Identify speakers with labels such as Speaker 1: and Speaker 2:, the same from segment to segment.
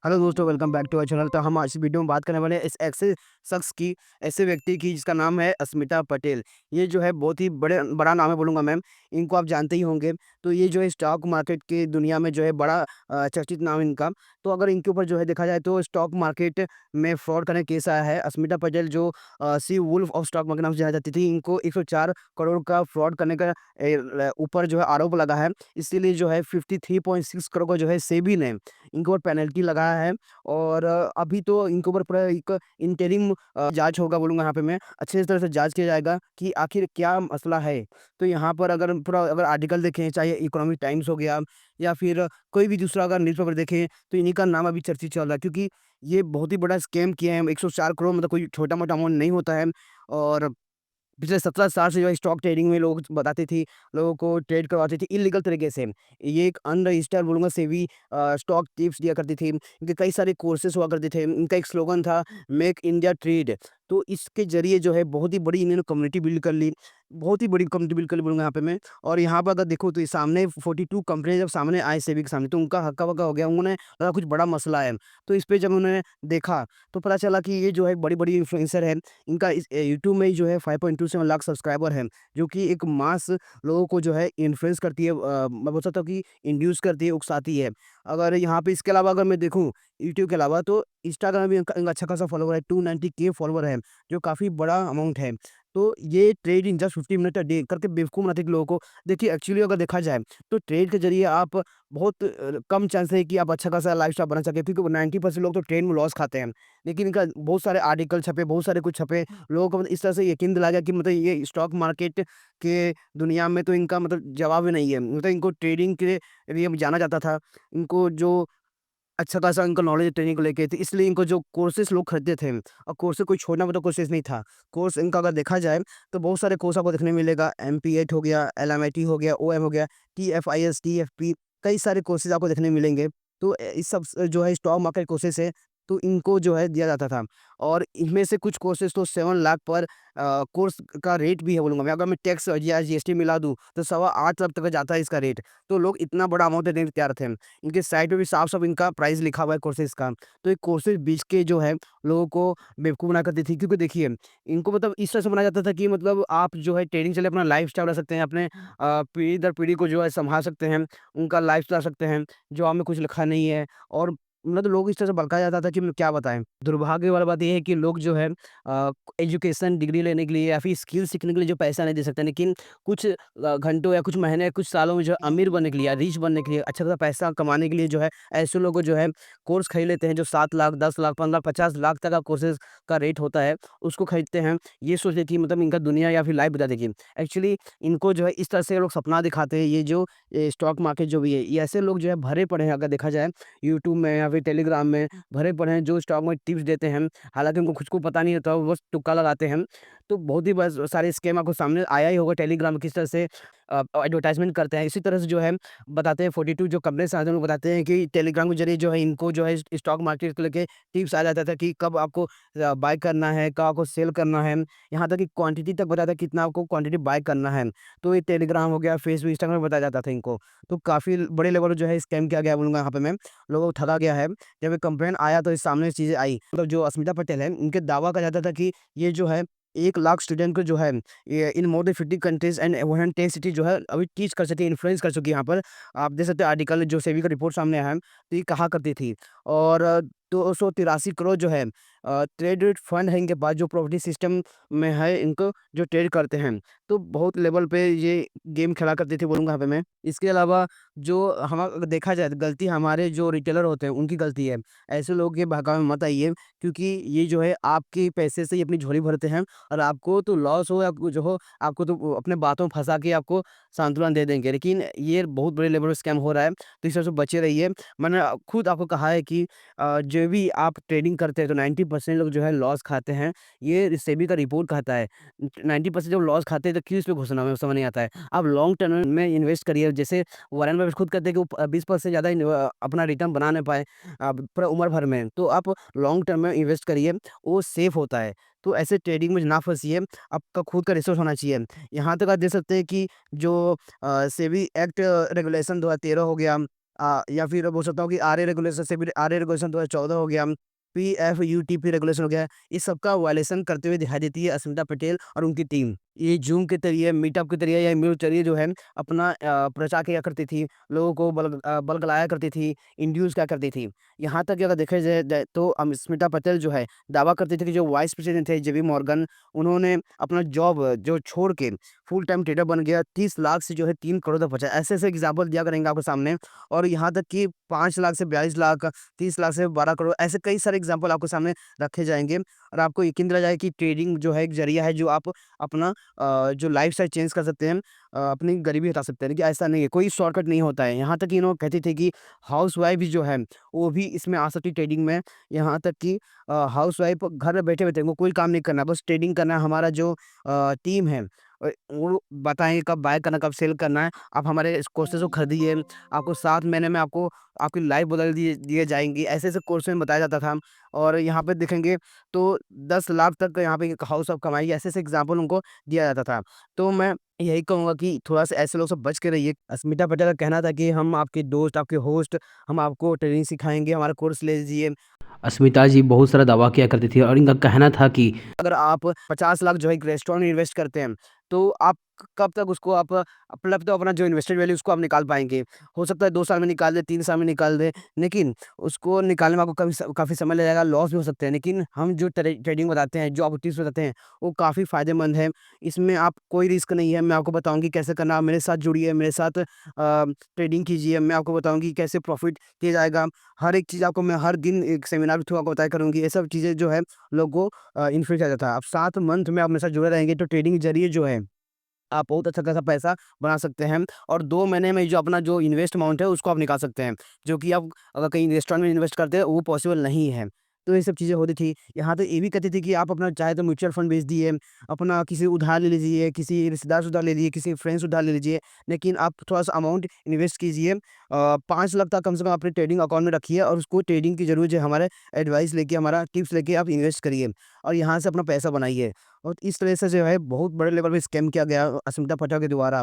Speaker 1: Hello दोस्तों, welcome back to our channel. तो हम आज इस वीडियो में बात करने वाले हैं इस ऐसे शख्स की, ऐसे व्यक्ति की जिसका नाम है अस्मिता पटेल। ये जो है बहुत ही बड़ा नाम है बोलूँगा मैम। इनको आप जानते ही होंगे। तो ये जो है स्टॉक मार्केट की दुनिया में जो है बड़ा चर्चित नाम है इनका। तो अगर इनके ऊपर जो है देखा जाए तो स्टॉक मार्केट में फ्रॉड करने केस आया है। अस्मिता पटेल जो सी वुल्फ ऑफ स्टॉक मार्केट नाम से जानी जाती थी, इनको 104 करोड़ का फ्रॉड करने का ऊपर जो है आरोप लगा है। इसीलिए जो है 53.6 करोड़ का जो है सेबी ने इनके ऊपर पेनल्टी लगाया है। और अभी तो इनके ऊपर पूरा एक इंटरिम जाँच होगा बोलूँगा यहाँ पे मैं। अच्छे तरह से जाँच किया जाएगा कि आखिर क्या मसला है। तो यहाँ पर अगर आर्टिकल देखें, चाहे इकोनॉमिक टाइम्स हो गया या फिर कोई भी दूसरा अगर न्यूज़पेपर देखें, तो इन्हीं का नाम अभी चर्चित चल रहा है, क्योंकि ये बहुत ही बड़ा स्कैम किए हैं। 104 करोड़ मतलब कोई छोटा-मोटा अमाउंट नहीं होता है। और पिछले 17 साल से जो है स्टॉक ट्रेडिंग में लोग बताती थी, लोगों को ट्रेड करवाती थी इल्लीगल तरीके से। ये एक अनरजिस्टर्ड बोलूँगा सेबी स्टॉक टिप्स दिया करती थी। इनके कई सारे कोर्सेज़ हुआ करते थे। इनका एक स्लोगन था, मेक इंडिया ट्रेड। तो इसके ज़रिए जो है बहुत ही बड़ी इन्होंने कम्युनिटी बिल्ड कर ली। बहुत ही बड़ी कम्युनिटी बिल्ड कर ली बोलूँगा यहाँ पे मैं। और यहाँ पर अगर देखो तो ये सामने 42 कंपनी जब सामने आए सेबी के सामने, तो उनका हक्का-बक्का हो गया। उन्होंने लगा कुछ बड़ा मसला है। तो इस पे जब उन्होंने देखा, तो पता चला कि ये जो है बड़ी-बड़ी इन्फ्लुएंसर है। इनका इस यूट्यूब में ही जो है 5.27 लाख सब्सक्राइबर हैं, जो कि एक मास लोगों को जो है इन्फ्लुएंस करती है, मैं बोल सकता हूँ कि इंड्यूस करती है, उकसाती है। अगर यहाँ पे इसके अलावा अगर मैं देखूँ यूट्यूब के अलावा, तो इंस्टाग्राम में भी इनका अच्छा खासा फॉलोवर है, 290 के फॉलोवर है, जो काफ़ी बड़ा अमाउंट है। तो ये trade in just 50 minute a day करके बेवकूफ़ बनाते हैं लोगों को। देखिए एक्चुअली अगर देखा जाए, तो ट्रेड के ज़रिए आप बहुत कम चांस है कि आप अच्छा खासा लाइफ़स्टाइल बना सकें, क्योंकि 90% लोग तो ट्रेड में लॉस खाते हैं। लेकिन इनका बहुत सारे आर्टिकल छपे, बहुत सारे कुछ छपे, लोगों को मतलब इस तरह से यकीन दिलाया गया कि मतलब ये स्टॉक मार्केट के दुनिया में तो इनका मतलब जवाब ही नहीं है। मतलब इनको ट्रेडिंग के लिए जाना जाता था। इनको जो अच्छा खासा इनका नॉलेज है ट्रेनिंग को लेके, तो इसलिए इनको जो कोर्सेज़ लोग खरीदते थे, और कोर्सेज़ कोई छोटा-मोटा कोर्सेज़ नहीं था। कोर्स इनका अगर देखा जाए, तो बहुत सारे कोर्स आपको देखने मिलेगा। एमपीएट हो गया, एलएमआईटी हो गया, ओएम हो गया, टीएफआईएस, टीएफपी, कई सारे कोर्सेज़ आपको देखने मिलेंगे। तो इस सब जो है स्टॉक मार्केट कोर्सेज़ है, तो इनको जो है दिया जाता था। और इनमें से कुछ कोर्सेज़ तो 7 लाख पर कोर्स का रेट भी है बोलूँगा मैं। अगर मैं टैक्स या जीएसटी मिला दूँ, तो सवा 8 लाख तक का जाता है इसका रेट। तो लोग इतना बड़ा अमाउंट देने को तैयार थे। इनके साइट पे भी साफ-साफ इनका प्राइस लिखा हुआ है कोर्सेज़ का। तो ये कोर्सेज़ बेच के जो है लोगों को बेवकूफ़ बना करती थी, क्योंकि देखिए इनको मतलब इस तरह से बनाया जाता था कि मतलब आप जो है ट्रेडिंग से अपना लाइफ़स्टाइल बना सकते हैं, अपने पीढ़ी दर पीढ़ी को जो है सँभाल सकते हैं, उनका लाइफ़ चला सकते हैं, जॉब में कुछ लिखा नहीं है। और मतलब लोग इस तरह से भड़काया जाता था कि मतलब क्या बताएँ। दुर्भाग्य वाली बात ये है कि लोग जो है एजुकेशन डिग्री लेने के लिए या फिर स्किल सीखने के लिए जो पैसा नहीं दे सकते, लेकिन कुछ घंटों या कुछ महीने, कुछ सालों में जो है अमीर बनने के लिए या रिच बनने के लिए, अच्छा खासा पैसा कमाने के लिए जो है, ऐसे लोग को जो है कोर्स खरीद लेते हैं, जो 7 लाख, 10 लाख, 15, 50 लाख तक का कोर्सेज़ का रेट होता है, उसको खरीदते हैं। ये सोच के कि मतलब इनका दुनिया या फिर लाइफ़ बदल देगी। एक्चुअली इनको जो है इस तरह से लोग सपना दिखाते हैं, ये जो स्टॉक मार्केट जो भी है, ये ऐसे लोग जो है भरे पड़े हैं, अगर देखा जाए यूट्यूब में या फिर टेलीग्राम में भरे पड़े हैं, जो स्टॉक में टिप्स देते हैं। हालाँकि उनको खुद को पता नहीं होता, वो बस तुक्का लगाते हैं। तो बहुत ही बस सारे स्कैम आपको सामने आया ही होगा, टेलीग्राम में किस तरह से एडवर्टाइज़मेंट करते हैं। इसी तरह से जो है बताते हैं, 42 जो कंपनीज़ आते हैं, वो बताते हैं कि टेलीग्राम के ज़रिए जो है इनको जो है स्टॉक मार्केट को लेके टिप्स आ जाता था कि कब आपको बाय करना है, कब आपको सेल करना है। यहाँ तक कि क्वांटिटी तक बताया था, कितना आपको क्वांटिटी बाय करना है। तो ये टेलीग्राम हो गया, फेसबुक, इंस्टाग्राम में बताया जाता था इनको। तो काफ़ी बड़े लेवल पे जो है स्कैम किया गया बोलूँगा यहाँ पे मैं, लोगों को ठगा गया है। जब ये कंप्लेंट आया, तो इस सामने चीज़ें आई। मतलब जो अस्मिता पटेल है, इनके दावा करा जाता था कि ये जो है 1 लाख स्टूडेंट को जो है, ये in more than 50 countries and 110 city जो है अभी टीच कर सकती है, इन्फ्लुएंस कर चुकी है यहाँ पर। आप देख सकते हो आर्टिकल जो सेबी का रिपोर्ट सामने आया है, तो ये कहा करती थी। और 283 करोड़ जो है ट्रेडेड फंड है इनके पास, जो प्रॉपर्टी सिस्टम में है, इनको जो ट्रेड करते हैं। तो बहुत लेवल पे ये गेम खेला करती थी बोलूँगा यहाँ पे मैं। इसके अलावा जो हम अगर देखा जाए, तो गलती हमारे जो रिटेलर होते हैं उनकी गलती है। ऐसे लोग के बहकावे में मत आइए, क्योंकि ये जो है आपके पैसे से ही अपनी झोली भरते हैं, और आपको तो लॉस हो या कुछ हो, आपको तो वो अपने बातों में फँसा के आपको सांत्वना दे देंगे। लेकिन ये बहुत बड़े लेवल पे स्कैम हो रहा है, तो इस सबसे बचे रहिए। मैंने खुद आपको कहा है कि जो भी आप ट्रेडिंग करते हैं, तो 90% लोग जो है लॉस खाते हैं। ये सेबी का रिपोर्ट कहता है। 90% जब लॉस खाते हैं, तो क्यों इस पे घुसना है, समझ नहीं आता है। आप लॉन्ग टर्म में इन्वेस्ट करिए। जैसे वॉरेन बफेट खुद कहते हैं कि वो 20% से ज़्यादा अपना रिटर्न बना नहीं पाए पूरा उम्र भर में। तो आप लॉन्ग टर्म में इन्वेस्ट करिए, वो सेफ होता है। तो ऐसे ट्रेडिंग में ना फँसिए, आपका खुद का रिसोर्स होना चाहिए। यहाँ तक आप देख सकते हैं कि जो सेबी एक्ट रेगुलेशन 2013 हो गया, या फिर बोल सकता हूँ कि आरए रेगुलेशन से भी, आरए रेगुलेशन 2014 हो गया, पीएफयूटीपी रेगुलेशन हो गया, इस सब का वायलेशन करते हुए दिखाई देती है अस्मिता पटेल और उनकी टीम। ये ज़ूम के ज़रिए, मीटअप के ज़रिए या ईमेल के ज़रिए जो है अपना प्रचार किया करती थी, लोगों को बलगलाया करती थी, इंड्यूस किया करती थी। यहाँ तक कि अगर देखा जाए जाए तो स्मिता पटेल जो है दावा करती थी कि जो वाइस प्रेसिडेंट थे जेपी मॉर्गन, उन्होंने अपना जॉब जो छोड़ के फुल टाइम ट्रेडर बन गया, 30 लाख से जो है 3 करोड़ तक पहुँचा। ऐसे-ऐसे एग्ज़ाम्पल दिया करेंगे आपके सामने, और यहाँ तक कि 5 लाख से 42 लाख, 30 लाख से 12 करोड़, ऐसे कई सारे एग्ज़ाम्पल आपके सामने रखे जाएँगे और आपको यकीन दिलाया जाएगा कि ट्रेडिंग जो है एक ज़रिया है जो आप अपना जो लाइफ़स्टाइल चेंज कर सकते हैं, अपनी गरीबी हटा सकते हैं। लेकिन ऐसा नहीं है, कोई शॉर्टकट नहीं होता है। यहाँ तक कि इन्हों कहती थी कि हाउसवाइफ़ भी जो है, वो भी इसमें आ सकती है ट्रेडिंग में। यहाँ तक कि हाउसवाइफ़ घर में बैठे-बैठे उनको कोई काम नहीं करना है, बस ट्रेडिंग करना है। हमारा जो टीम है वो बताएँगे कब बाय करना है, कब सेल करना है। आप हमारे इस कोर्सेज़ को खरीदिए, आपको 7 महीने में आपको आपकी लाइफ़ बदल दिए जाएँगी। ऐसे-ऐसे कोर्स में बताया जाता था। और यहाँ पे देखेंगे तो 10 लाख तक यहाँ पे हाउस वाइफ़ कमाएगी, ऐसे-ऐसे एग्ज़ाम्पल उनको दिया जाता था। तो मैं यही कहूँगा कि थोड़ा-सा ऐसे लोग से बच के रहिए। अस्मिता पटेल का कहना था कि हम आपके दोस्त, आपके होस्ट, हम आपको ट्रेनिंग सिखाएँगे, हमारा कोर्स ले लीजिए। अस्मिता जी बहुत सारा दावा किया करती थी और इनका कहना था कि अगर आप 50 लाख जो है एक रेस्टोरेंट में इन्वेस्ट करते हैं, तो आप कब तक उसको आप मतलब तो अपना जो इन्वेस्टेड वैल्यू उसको आप निकाल पाएँगे। हो सकता है 2 साल में निकाल दें, 3 साल में निकाल दें, लेकिन उसको निकालने में आपको काफ़ी समय लगेगा, लॉस भी हो सकते हैं। लेकिन हम जो ट्रेडिंग बताते हैं, जो आपको टिप्स बताते हैं, वो काफ़ी फ़ायदेमंद है। इसमें आप कोई रिस्क नहीं है, मैं आपको बताऊँगी कैसे करना। आप मेरे साथ जुड़िए, मेरे साथ ट्रेडिंग कीजिए, मैं आपको बताऊँगी कैसे प्रॉफ़िट किया जाएगा। हर एक चीज़ आपको मैं हर दिन एक सेमिनार के थ्रू आपको बताया करूँगी। ये सब चीज़ें जो है लोगों को इन्फ्लुएंस किया जाता है। अब 7 मंथ में आप मेरे साथ जुड़े रहेंगे तो ट्रेडिंग के ज़रिए जो है आप बहुत अच्छा खासा पैसा बना सकते हैं, और 2 महीने में जो अपना जो इन्वेस्ट अमाउंट है उसको आप निकाल सकते हैं, जो कि आप अगर कहीं रेस्टोरेंट में इन्वेस्ट करते हैं वो पॉसिबल नहीं है। तो ये सब चीज़ें होती थी। यहाँ तो ये भी कहती थी कि आप अपना चाहे तो म्यूचुअल फंड बेच दिए, अपना किसी उधार ले लीजिए, किसी रिश्तेदार से उधार ले लीजिए, किसी फ्रेंड से उधार ले लीजिए, लेकिन आप थोड़ा-सा अमाउंट इन्वेस्ट कीजिए। 5 लाख तक कम से कम अपने ट्रेडिंग अकाउंट में रखिए और उसको ट्रेडिंग की ज़रूर जो है हमारे एडवाइस लेके, हमारा टिप्स लेके आप इन्वेस्ट करिए और यहाँ से अपना पैसा बनाइए। और इस तरह से जो है बहुत बड़े लेवल पे स्कैम किया गया अस्मिता पटेल के द्वारा।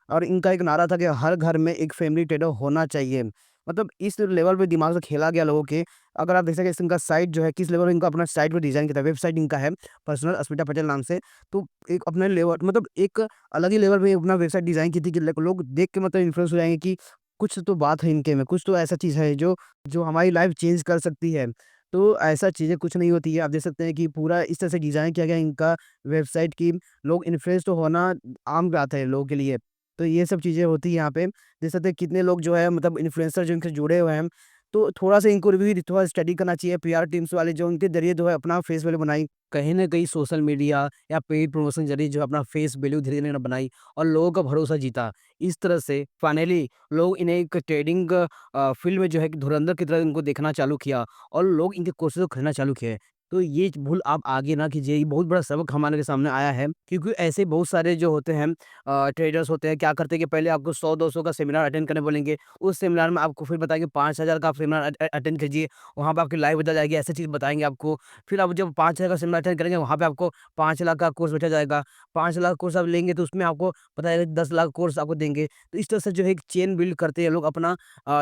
Speaker 1: और इनका एक नारा था कि हर घर में एक फैमिली ट्रेडर होना चाहिए। मतलब इस लेवल पे दिमाग से खेला गया लोगों के। अगर आप देख सकें इनका साइट जो है किस लेवल पे इनका अपना साइट पे डिज़ाइन किया था, वेबसाइट इनका है पर्सनल अस्मिता पटेल नाम से। तो एक अपने लेवल मतलब एक अलग ही लेवल पे अपना वेबसाइट डिज़ाइन की थी कि लोग देख के मतलब इन्फ्लुएंस हो जाएँगे कि कुछ तो बात है इनके में, कुछ तो ऐसा चीज़ है जो जो हमारी लाइफ़ चेंज कर सकती है। तो ऐसा चीज़ें कुछ नहीं होती है। आप देख सकते हैं कि पूरा इस तरह से डिज़ाइन किया गया है इनका वेबसाइट की लोग इन्फ्लुएंस तो होना आम बात है लोगों के लिए। तो ये सब चीज़ें होती हैं यहाँ पे। देख सकते हैं कितने लोग जो है मतलब इन्फ्लुएंसर जो इनसे जुड़े हुए हैं। तो थोड़ा-सा इनको भी थोड़ा स्टडी करना चाहिए, पीआर टीम्स वाले जो उनके ज़रिए जो है अपना फेस वैल्यू बनाई। कहीं न कहीं सोशल मीडिया या पेड प्रमोशन के ज़रिए जो है अपना फेस वैल्यू धीरे-धीरे बनाई और लोगों का भरोसा जीता। इस तरह से फाइनली लोग इन्हें एक ट्रेडिंग फ़ील्ड में जो है कि धुरंधर की तरह इनको देखना चालू किया और लोग इनके कोर्सेज़ को खरीदना चालू किए। तो ये भूल आप आगे ना कीजिए, ये बहुत बड़ा सबक हमारे सामने आया है, क्योंकि ऐसे बहुत सारे जो होते हैं ट्रेडर्स होते हैं, क्या करते हैं कि पहले आपको 100-200 का सेमिनार अटेंड करने बोलेंगे। उस सेमिनार में आपको फिर बताएँगे 5,000 का आप सेमिनार अटेंड कीजिए, वहाँ पे आपकी लाइफ बदल जाएगी, ऐसी चीज़ बताएँगे आपको। फिर आप जब 5,000 का सेमिनार अटेंड करेंगे, वहाँ पे आपको 5 लाख का कोर्स बेचा जाएगा। 5 लाख कोर्स आप लेंगे तो उसमें आपको पता है 10 लाख कोर्स आपको देंगे। तो इस तरह से जो है एक चेन बिल्ड करते हैं लोग अपना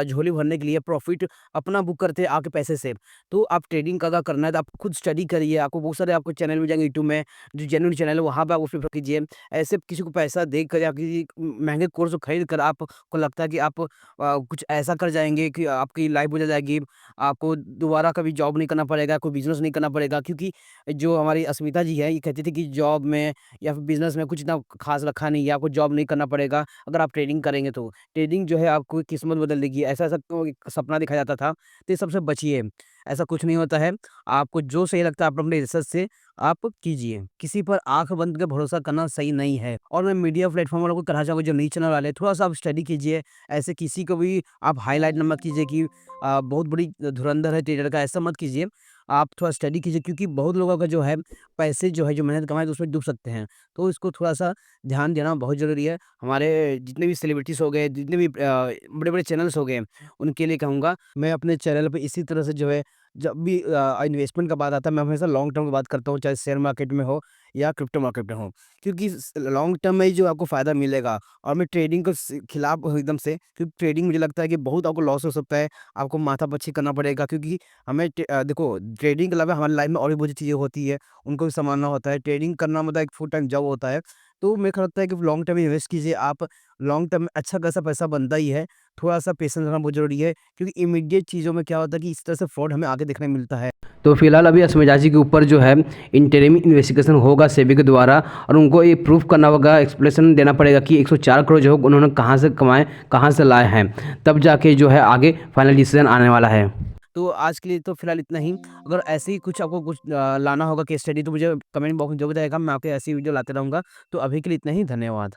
Speaker 1: झोली भरने के लिए, प्रॉफिट अपना बुक करते हैं आपके पैसे से। तो आप ट्रेडिंग का अगर करना है तो आप खुद स्टडी करिए, आपको बहुत सारे आपको चैनल मिल जाएँगे यूट्यूब में, जो जेन्युइन चैनल है वहाँ पे आप उसपे कीजिए। ऐसे किसी को पैसा देकर या किसी महँगे कोर्स को खरीद कर आपको लगता है कि आप कुछ ऐसा कर जाएँगे कि आपकी लाइफ़ बदल जाएगी, आपको दोबारा कभी जॉब नहीं करना पड़ेगा, कोई बिज़नेस नहीं करना पड़ेगा, क्योंकि जो हमारी अस्मिता जी हैं, ये कहती थी कि जॉब में या फिर बिज़नेस में कुछ इतना ख़ास रखा नहीं है, आपको जॉब नहीं करना पड़ेगा, अगर आप ट्रेडिंग करेंगे तो। ट्रेडिंग जो है आपको किस्मत बदल देगी, ऐसा-ऐसा तो एक सपना दिखाया जाता था, तो ये सबसे बचिए। ऐसा कुछ नहीं होता है, आपको जो सही लगता है आप अपने रिसर्च से आप कीजिए। किसी पर आँख बंद के भरोसा करना सही नहीं है। और मैं मीडिया प्लेटफ़ॉर्म वालों को कहना चाहूँगा जो न्यूज़ चैनल वाले हैं, थोड़ा-सा आप स्टडी कीजिए। ऐसे किसी को भी आप हाइलाइट ना मत कीजिए कि बहुत बड़ी धुरंधर है ट्रेडर का, ऐसा मत कीजिए। आप थोड़ा स्टडी कीजिए, क्योंकि बहुत लोगों का जो है पैसे जो है जो मेहनत कमाए तो उसमें डूब सकते हैं। तो इसको थोड़ा-सा ध्यान देना बहुत ज़रूरी है। हमारे जितने भी सेलिब्रिटीज़ हो गए, जितने भी बड़े-बड़े चैनल्स हो गए, उनके लिए कहूँगा मैं अपने चैनल पे इसी तरह से जो है जब भी इन्वेस्टमेंट का बात आता है, मैं हमेशा लॉन्ग टर्म की बात करता हूँ, चाहे शेयर मार्केट में हो या क्रिप्टो मार्केट में हो। क्योंकि लॉन्ग टर्म में ही जो आपको फ़ायदा मिलेगा, और मैं ट्रेडिंग के खिलाफ हूँ एकदम से, क्योंकि ट्रेडिंग मुझे लगता है कि बहुत आपको लॉस हो सकता है, आपको माथापच्ची करना पड़ेगा, क्योंकि हमें देखो, ट्रेडिंग के अलावा हमारी लाइफ में और भी बहुत सी चीज़ें होती है, उनको भी संभालना होता है। ट्रेडिंग करना मतलब एक फुल टाइम जॉब होता है। तो मेरे को लगता है कि लॉन्ग टर्म में इन्वेस्ट कीजिए आप। लॉन्ग टर्म में अच्छा खासा पैसा बनता ही है। थोड़ा-सा पेशेंस रखना बहुत ज़रूरी है, क्योंकि इमीडिएट चीज़ों में क्या होता है कि इस तरह से फ्रॉड हमें आगे देखने को मिलता है। तो फिलहाल अभी अस्मिता जी के ऊपर जो है इंटरिम इन्वेस्टिगेशन होगा सेबी के द्वारा, और उनको ये प्रूफ करना होगा, एक्सप्लेनेशन देना पड़ेगा कि 104 करोड़ जो उन्होंने कहाँ से कमाए, कहाँ से लाए हैं। तब जाके जो है आगे फाइनल डिसीजन आने वाला है। तो आज के लिए तो फिलहाल इतना ही। अगर ऐसे ही कुछ आपको कुछ लाना होगा केस स्टडी, तो मुझे कमेंट बॉक्स में ज़रूर बताइएगा, मैं आपके ऐसी वीडियो लाते रहूँगा। तो अभी के लिए इतना ही, धन्यवाद।